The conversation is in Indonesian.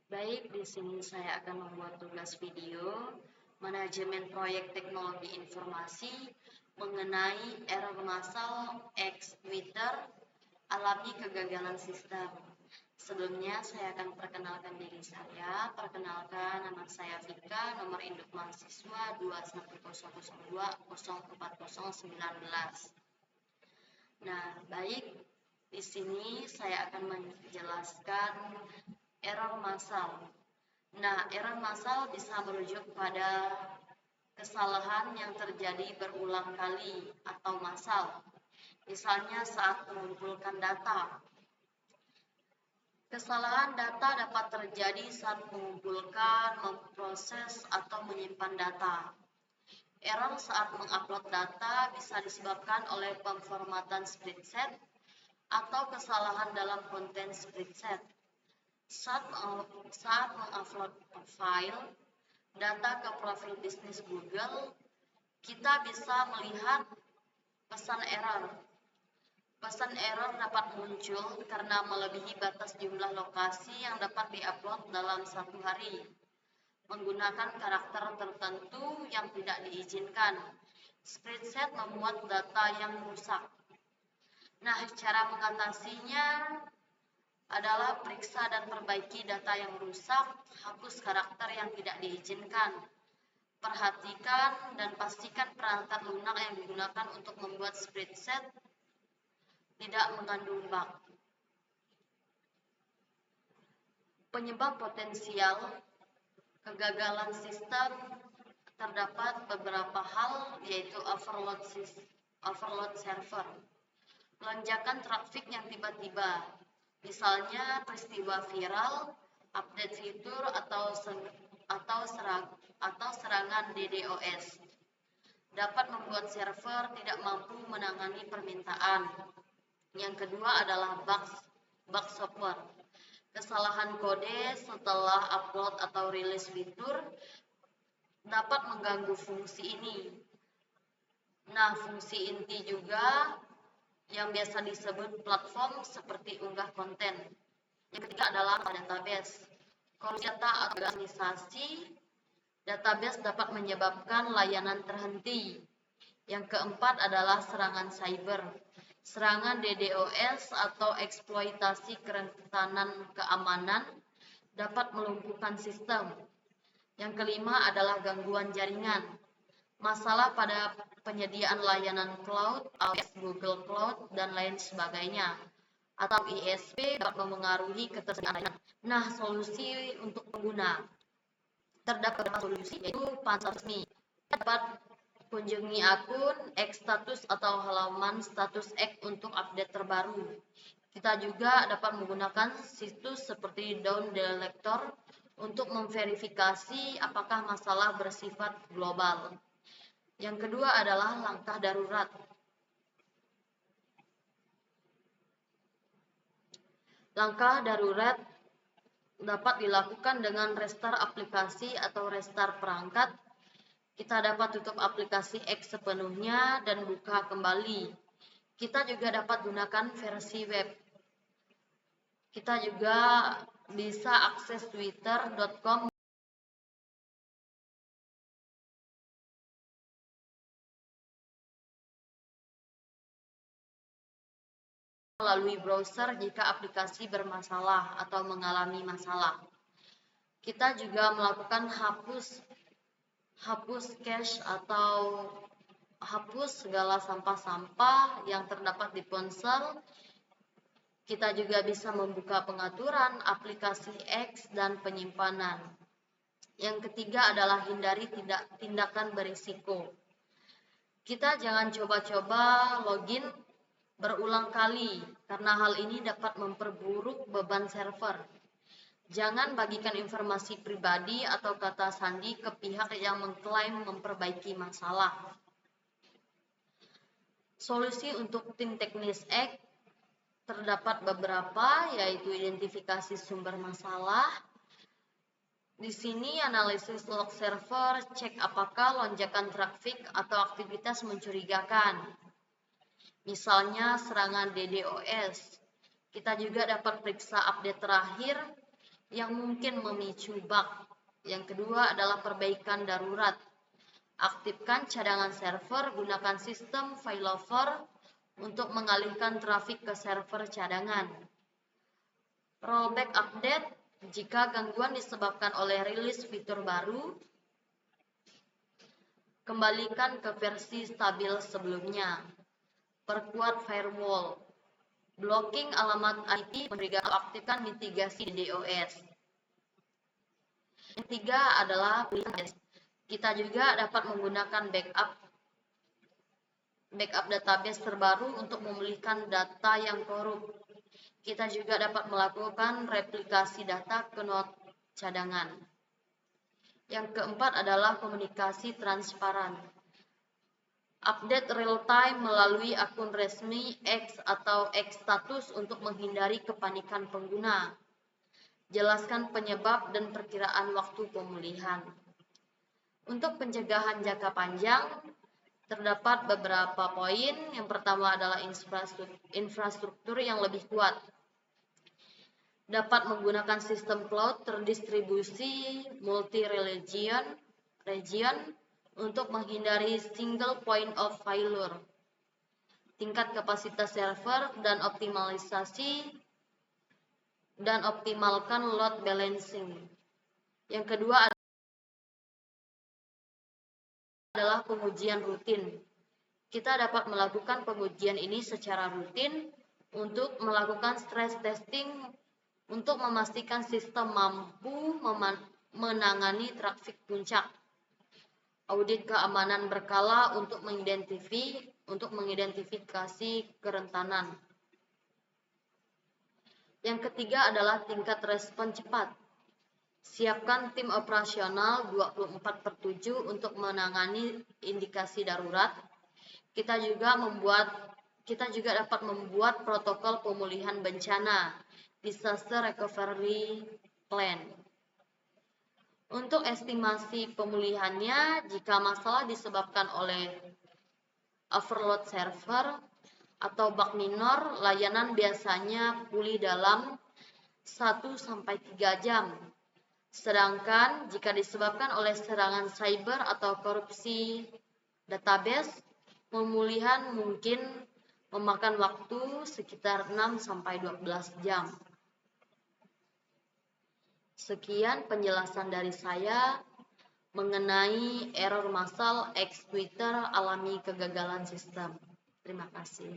Baik, di sini saya akan membuat tugas video manajemen proyek teknologi informasi mengenai error massal X Twitter alami kegagalan sistem. Sebelumnya saya akan perkenalkan diri saya. Perkenalkan, nama saya Vika, nomor induk mahasiswa 21002040019. Nah, baik, di sini saya akan menjelaskan error massal. Nah, error massal bisa merujuk pada kesalahan yang terjadi berulang kali atau massal. Misalnya saat mengumpulkan data. Kesalahan data dapat terjadi saat mengumpulkan, memproses, atau menyimpan data. Error saat mengupload data bisa disebabkan oleh pemformatan spreadsheet atau kesalahan dalam konten spreadsheet. Saat mengupload file data ke profil bisnis Google, kita bisa melihat pesan error. Pesan error dapat muncul karena melebihi batas jumlah lokasi yang dapat diupload dalam satu hari, menggunakan karakter tertentu yang tidak diizinkan. Spreadsheet memuat data yang rusak. Nah, cara mengatasinya adalah periksa dan perbaiki data yang rusak, hapus karakter yang tidak diizinkan. Perhatikan dan pastikan perangkat lunak yang digunakan untuk membuat spreadsheet tidak mengandung bug. Penyebab potensial kegagalan sistem terdapat beberapa hal, yaitu overload server, lonjakan trafik yang tiba-tiba, misalnya peristiwa viral, update fitur atau serangan DDoS, dapat membuat server tidak mampu menangani permintaan. Yang kedua adalah bug software. Kesalahan kode setelah upload atau rilis fitur dapat mengganggu fungsi ini. Nah, fungsi inti juga yang biasa disebut platform seperti unggah konten. Yang ketiga adalah database. Kalau data atau organisasi, database dapat menyebabkan layanan terhenti. Yang keempat adalah serangan cyber. Serangan DDoS atau eksploitasi kerentanan keamanan dapat melumpuhkan sistem. Yang kelima adalah gangguan jaringan. Masalah pada penyediaan layanan cloud, AWS, Google Cloud, dan lain sebagainya, atau ISP dapat memengaruhi ketersediaan layanan. Nah, solusi untuk pengguna. Terdapat solusi yaitu panel resmi. Dapat kunjungi akun X status atau halaman status X untuk update terbaru. Kita juga dapat menggunakan situs seperti Down Detector untuk memverifikasi apakah masalah bersifat global. Yang kedua adalah langkah darurat. Langkah darurat dapat dilakukan dengan restart aplikasi atau restart perangkat. Kita dapat tutup aplikasi X sepenuhnya dan buka kembali. Kita juga dapat gunakan versi web. Kita juga bisa akses twitter.com melalui browser jika aplikasi bermasalah atau mengalami masalah. Kita juga melakukan hapus cache atau hapus segala sampah-sampah yang terdapat di ponsel. Kita juga bisa membuka pengaturan aplikasi X dan penyimpanan. Yang ketiga adalah hindari tindakan berisiko. Kita jangan coba-coba login berulang kali karena hal ini dapat memperburuk beban server. Jangan bagikan informasi pribadi atau kata sandi ke pihak yang mengklaim memperbaiki masalah. Solusi untuk tim teknis X terdapat beberapa, yaitu identifikasi sumber masalah. Di sini analisis log server, cek apakah lonjakan trafik atau aktivitas mencurigakan. Misalnya serangan DDoS. Kita juga dapat periksa update terakhir yang mungkin memicu bug. Yang kedua adalah perbaikan darurat. Aktifkan cadangan server, gunakan sistem failover untuk mengalihkan trafik ke server cadangan. Rollback update, jika gangguan disebabkan oleh rilis fitur baru, kembalikan ke versi stabil sebelumnya. Perkuat firewall. Blocking alamat IP memberi aktifkan mitigasi DDoS. Yang ketiga adalah kita juga dapat menggunakan backup database terbaru untuk memulihkan data yang korup. Kita juga dapat melakukan replikasi data ke node cadangan. Yang keempat adalah komunikasi transparan. Update real-time melalui akun resmi X atau X status untuk menghindari kepanikan pengguna. Jelaskan penyebab dan perkiraan waktu pemulihan. Untuk pencegahan jangka panjang, terdapat beberapa poin. Yang pertama adalah infrastruktur yang lebih kuat. Dapat menggunakan sistem cloud terdistribusi multi-region untuk menghindari single point of failure. Tingkat kapasitas server dan optimalkan load balancing. Yang kedua adalah pengujian rutin. Kita dapat melakukan pengujian ini secara rutin untuk melakukan stress testing untuk memastikan sistem mampu menangani trafik puncak. Audit keamanan berkala untuk mengidentifikasi kerentanan. Yang ketiga adalah tingkat respon cepat. Siapkan tim operasional 24/7 untuk menangani indikasi darurat. Kita juga dapat membuat protokol pemulihan bencana, disaster recovery plan. Untuk estimasi pemulihannya, jika masalah disebabkan oleh overload server atau bug minor, layanan biasanya pulih dalam 1-3 jam. Sedangkan jika disebabkan oleh serangan cyber atau korupsi database, pemulihan mungkin memakan waktu sekitar 6-12 jam. Sekian penjelasan dari saya mengenai error massal X Twitter alami kegagalan sistem. Terima kasih.